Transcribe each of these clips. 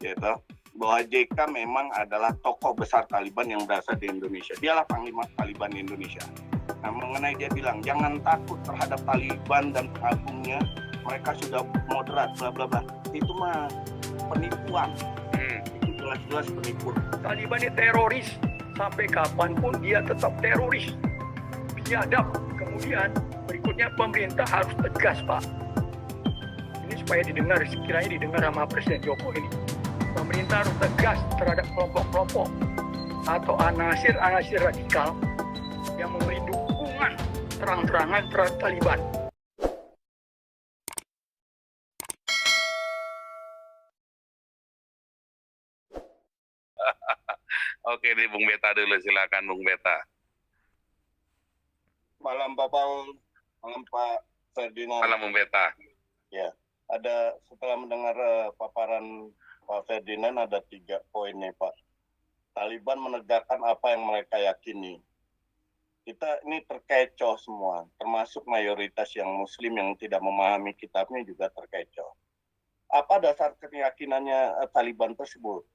gitu, bahwa JK memang adalah tokoh besar Taliban yang berasal di Indonesia. Dialah panglima Taliban di Indonesia. Nah, mengenai dia bilang jangan takut terhadap Taliban dan pengagumnya, mereka sudah moderat, bla bla bla. Itu mah penipuan. Itu jelas-jelas penipuan. Taliban ini teroris, sampai kapanpun dia tetap teroris, biadab. Kemudian berikutnya pemerintah harus tegas, Pak. Ini supaya didengar, sekiranya didengar sama Presiden Jokowi ini. Pemerintah harus tegas terhadap kelompok-kelompok atau anasir-anasir radikal yang memberi dukungan terang-terangan terhadap Taliban. Oke nih Bung Beta dulu, silakan Bung Beta. Malam Pak Paul, malam Pak Ferdinand. Malam Bung Beta. Ya, ada setelah mendengar paparan Pak Ferdinand ada 3 poin nih Pak. Taliban menegakkan apa yang mereka yakini. Kita ini terkecoh semua, termasuk mayoritas yang Muslim yang tidak memahami kitabnya juga terkecoh. Apa dasar keyakinannya Taliban tersebut?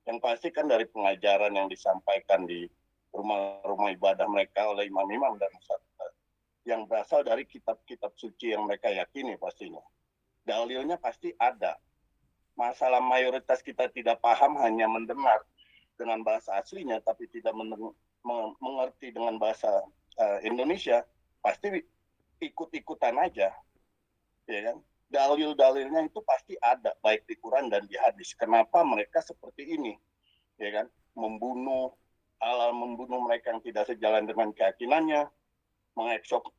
Yang pasti kan dari pengajaran yang disampaikan di rumah-rumah ibadah mereka oleh imam-imam dan ustadz, yang berasal dari kitab-kitab suci yang mereka yakini pastinya. Dalilnya pasti ada. Masalah mayoritas kita tidak paham hanya mendengar dengan bahasa aslinya, tapi tidak mengerti dengan bahasa Indonesia, pasti ikut-ikutan aja, ya kan? Dalil-dalilnya itu pasti ada, baik di Quran dan di hadis. Kenapa mereka seperti ini, ya kan? Membunuh mereka yang tidak sejalan dengan keyakinannya,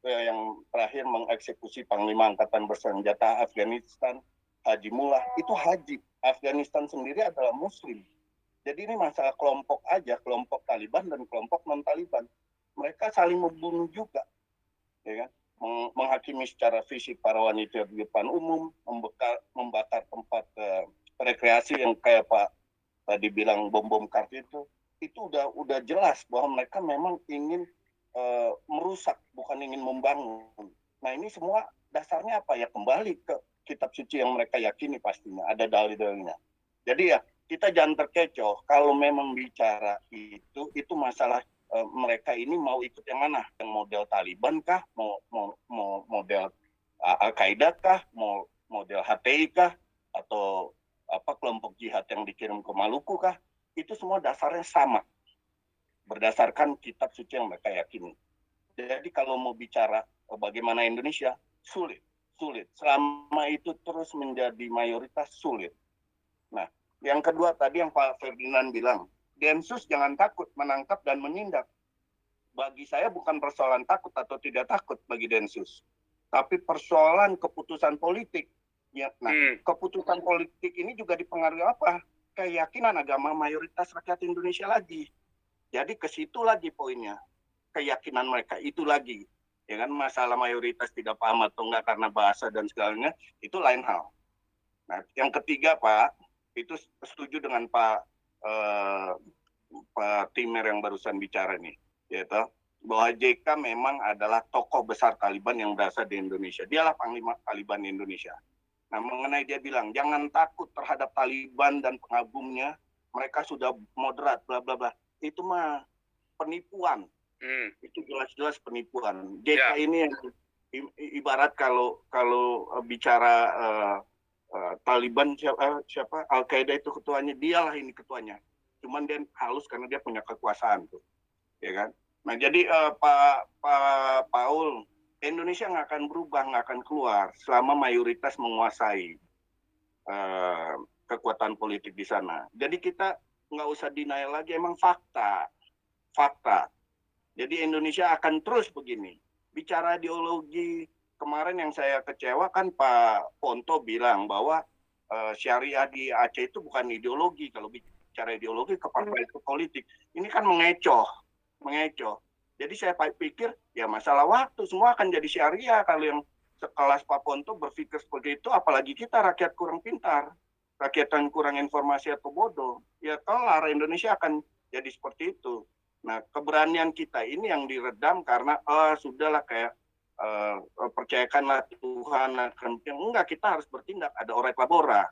yang terakhir mengeksekusi Panglima Angkatan Bersenjata Afghanistan, Haji Mullah. Itu haji. Afghanistan sendiri adalah Muslim. Jadi ini masalah kelompok aja, kelompok Taliban dan kelompok non-Taliban. Mereka saling membunuh juga, ya kan? Menghakimi secara fisik para wanita di depan umum, membakar tempat rekreasi yang kayak Pak tadi bilang bom-bom kart itu udah jelas bahwa mereka memang ingin merusak, bukan ingin membangun. Nah ini semua dasarnya apa ya? Kembali ke kitab suci yang mereka yakini pastinya, ada dalil-dalilnya. Jadi ya kita jangan terkecoh kalau memang bicara itu masalah mereka ini mau ikut yang mana? Yang model Taliban kah? Mau model Al-Qaeda kah? Mau model HTI kah? Atau apa kelompok jihad yang dikirim ke Maluku kah? Itu semua dasarnya sama. Berdasarkan kitab suci yang mereka yakini. Jadi kalau mau bicara bagaimana Indonesia, sulit. Selama itu terus menjadi mayoritas, sulit. Nah, yang kedua tadi yang Pak Ferdinand bilang, Densus jangan takut menangkap dan menindak. Bagi saya bukan persoalan takut atau tidak takut bagi Densus, tapi persoalan keputusan politik. Ya, nah, keputusan politik ini juga dipengaruhi apa? Keyakinan agama mayoritas rakyat Indonesia lagi. Jadi ke situ lagi poinnya. Keyakinan mereka itu lagi. Ya kan, masalah mayoritas tidak paham atau enggak karena bahasa dan segalanya, itu lain hal. Nah, yang ketiga Pak, itu setuju dengan Pak Timer yang barusan bicara nih, yaitu bahwa JK memang adalah tokoh besar Taliban yang berasal di Indonesia. Dialah panglima Taliban di Indonesia. Nah, mengenai dia bilang jangan takut terhadap Taliban dan pengagumnya, mereka sudah moderat, bla bla bla. Itu mah penipuan. Itu jelas-jelas penipuan. JK ini yang ibarat kalau bicara Taliban siapa Al-Qaeda itu ketuanya, dialah ini ketuanya. Cuman dia halus karena dia punya kekuasaan tuh, ya kan? Nah jadi Pak Paul, Indonesia nggak akan berubah, nggak akan keluar selama mayoritas menguasai kekuatan politik di sana. Jadi kita nggak usah denial lagi, emang fakta. Jadi Indonesia akan terus begini. Bicara ideologi, kemarin yang saya kecewa kan Pak Ponto bilang bahwa syariah di Aceh itu bukan ideologi. Kalau bicara ideologi ke partai itu politik. Ini kan mengecoh. Jadi saya pikir ya masalah waktu semua akan jadi syariah kalau yang sekelas Pak Ponto berpikir seperti itu, apalagi kita rakyat kurang pintar, rakyat yang kurang informasi atau bodoh. Ya kelar Indonesia akan jadi seperti itu. Nah, keberanian kita ini yang diredam karena sudahlah kayak percayakanlah Tuhan akan enggak, kita harus bertindak, ada oret labora,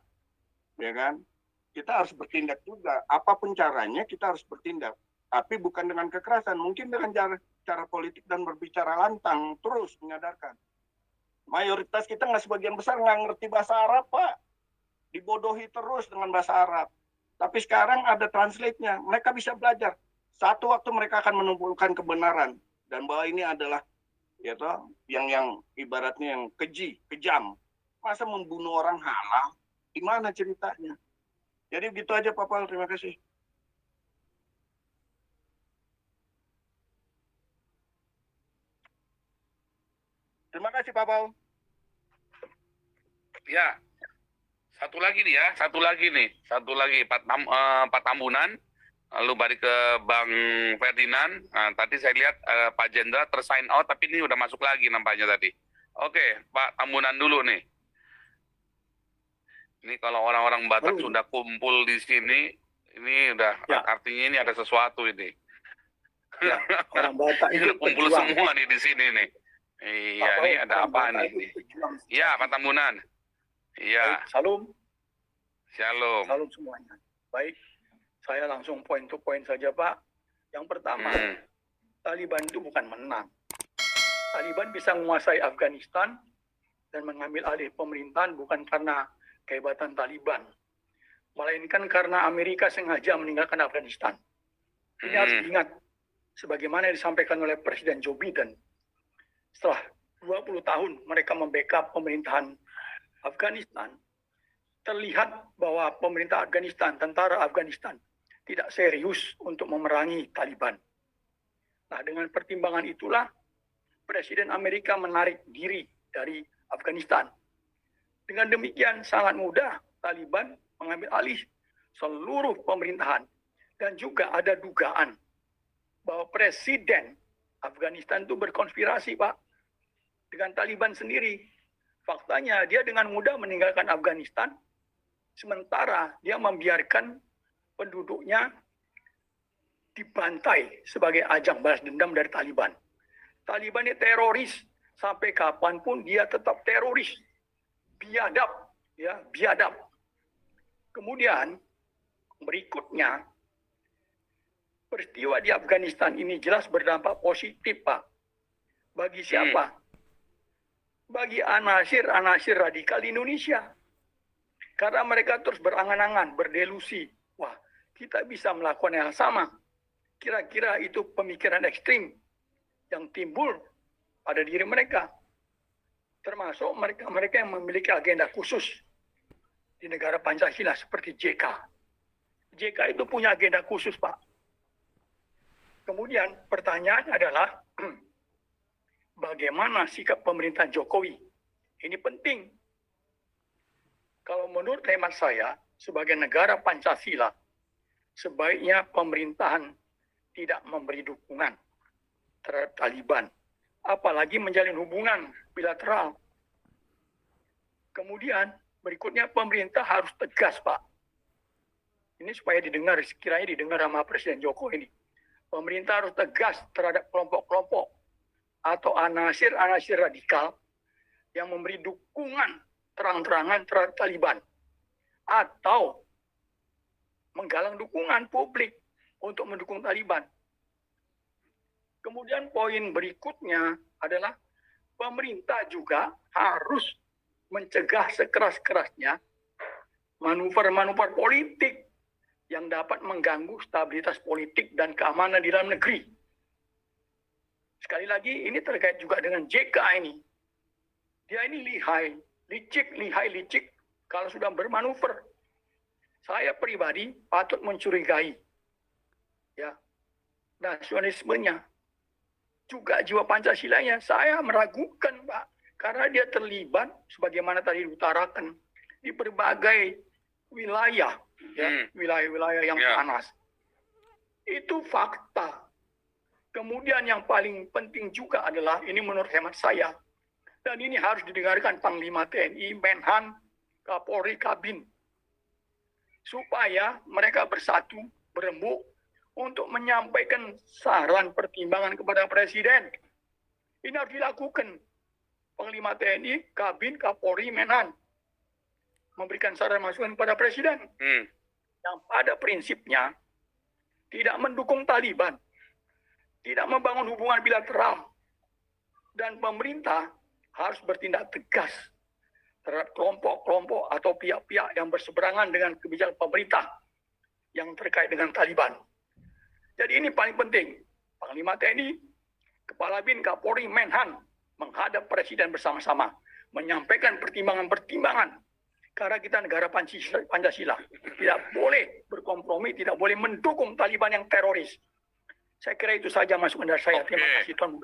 ya kan? kita harus bertindak juga. Apapun caranya kita harus bertindak. Tapi bukan dengan kekerasan, mungkin dengan cara politik dan berbicara lantang, terus menyadarkan. Mayoritas kita nggak, sebagian besar nggak ngerti bahasa Arab, Pak. Dibodohi terus dengan bahasa Arab. Tapi sekarang ada translate-nya, mereka bisa belajar. Satu waktu mereka akan menemukan kebenaran. Dan bahwa ini adalah ya toh, yang ibaratnya yang keji, kejam. Masa membunuh orang halal? Gimana ceritanya? Jadi begitu aja Pak Paul, terima kasih. Terima kasih Pak Paul. Ya, satu lagi nih, Pak Tambunan, lalu balik ke Bang Ferdinand. Nah, tadi saya lihat Pak Jenderal tersign out, tapi ini udah masuk lagi nampaknya tadi. Oke, Pak Tambunan dulu nih. Ini kalau orang-orang Batak sudah kumpul di sini, ini udah artinya ini ada sesuatu ini. Ya, orang Batak itu kumpul semua nih di sini nih. Iya, ini ada apa nih? Iya, Pak Tambunan. Iya. Salam. Shalom. Salam semuanya. Baik, saya langsung point to point saja Pak. Yang pertama, Taliban itu bukan menang. Taliban bisa menguasai Afghanistan dan mengambil alih pemerintahan bukan karena kehebatan Taliban, melainkan karena Amerika sengaja meninggalkan Afghanistan. Ini harus diingat, sebagaimana yang disampaikan oleh Presiden Joe Biden. Setelah 20 tahun mereka membackup pemerintahan Afghanistan, terlihat bahwa pemerintah Afghanistan, tentara Afghanistan, tidak serius untuk memerangi Taliban. Nah, dengan pertimbangan itulah, Presiden Amerika menarik diri dari Afghanistan. Dengan demikian, sangat mudah Taliban mengambil alih seluruh pemerintahan. Dan juga ada dugaan bahwa Presiden Afghanistan itu berkonspirasi, Pak, dengan Taliban sendiri. Faktanya, dia dengan mudah meninggalkan Afghanistan, sementara dia membiarkan penduduknya dibantai sebagai ajang balas dendam dari Taliban. Taliban ini teroris, sampai kapanpun dia tetap teroris. Biadab, ya, biadab. Kemudian, berikutnya, peristiwa di Afghanistan ini jelas berdampak positif, Pak. Bagi siapa? Bagi anasir-anasir radikal di Indonesia. Karena mereka terus berangan-angan, berdelusi. Wah, kita bisa melakukan hal sama. Kira-kira itu pemikiran ekstrim yang timbul pada diri mereka. Termasuk mereka-mereka yang memiliki agenda khusus di negara Pancasila seperti JK. JK itu punya agenda khusus, Pak. Kemudian pertanyaannya adalah, bagaimana sikap pemerintahan Jokowi? Ini penting. Kalau menurut hemat saya, sebagai negara Pancasila, sebaiknya pemerintahan tidak memberi dukungan terhadap Taliban, apalagi menjalin hubungan bilateral. Kemudian, berikutnya pemerintah harus tegas, Pak. Ini supaya didengar, sekiranya didengar sama Presiden Jokowi ini. Pemerintah harus tegas terhadap kelompok-kelompok atau anasir-anasir radikal yang memberi dukungan terang-terangan terhadap Taliban atau menggalang dukungan publik untuk mendukung Taliban. Kemudian poin berikutnya adalah pemerintah juga harus mencegah sekeras-kerasnya manuver-manuver politik yang dapat mengganggu stabilitas politik dan keamanan di dalam negeri. Sekali lagi, ini terkait juga dengan JK ini. Dia ini lihai, licik kalau sudah bermanuver. Saya pribadi patut mencurigai ya, nasionalismenya. Juga jiwa Pancasilanya, saya meragukan, Pak. Karena dia terlibat, sebagaimana tadi diutarakan, di berbagai wilayah, ya, wilayah-wilayah yang panas. Itu fakta. Kemudian yang paling penting juga adalah, ini menurut hemat saya, dan ini harus didengarkan Panglima TNI, Menhan, Kapolri, Kabin, supaya mereka bersatu, berembuk, untuk menyampaikan saran pertimbangan kepada Presiden. Ini harus dilakukan. Panglima TNI, Kabin, Kapolri, Menhan, memberikan saran masukan kepada Presiden. yang pada prinsipnya tidak mendukung Taliban, tidak membangun hubungan bilateral, dan pemerintah harus bertindak tegas terhadap kelompok-kelompok atau pihak-pihak yang berseberangan dengan kebijakan pemerintah yang terkait dengan Taliban. Jadi ini paling penting. Panglima TNI, Kepala BIN, Kapolri, Menhan menghadap Presiden bersama-sama, menyampaikan pertimbangan-pertimbangan. Karena kita negara Pancasila, tidak boleh berkompromi, tidak boleh mendukung Taliban yang teroris. Saya kira itu saja masukan dari saya. Terima kasih Tuan.